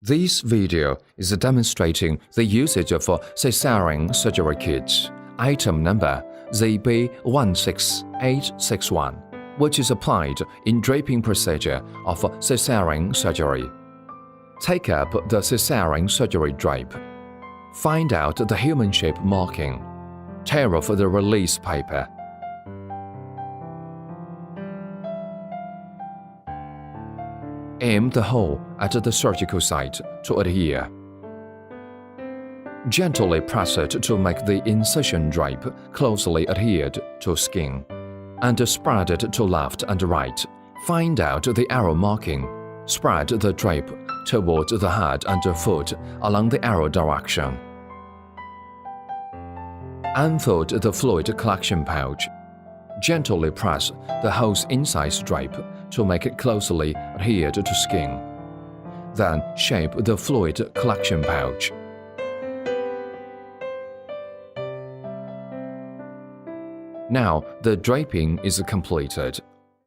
This video is demonstrating the usage of Caesarean surgery kits, item number ZB16861, which is applied in draping procedure of Caesarean surgery. Take up the Caesarean surgery drape. Find out the human shape marking. Tear off the release paper. Aim the hole at the surgical site to adhere. Gently press it to make the incision drape closely adhered to skin, and spread it to left and right. Find out the arrow marking. Spread the drape toward the head and foot along the arrow direction. Unfold the fluid collection pouch. Gently press the hole's inside drape to make it closely adhered to skin. Then shape the fluid collection pouch. Now the draping is completed.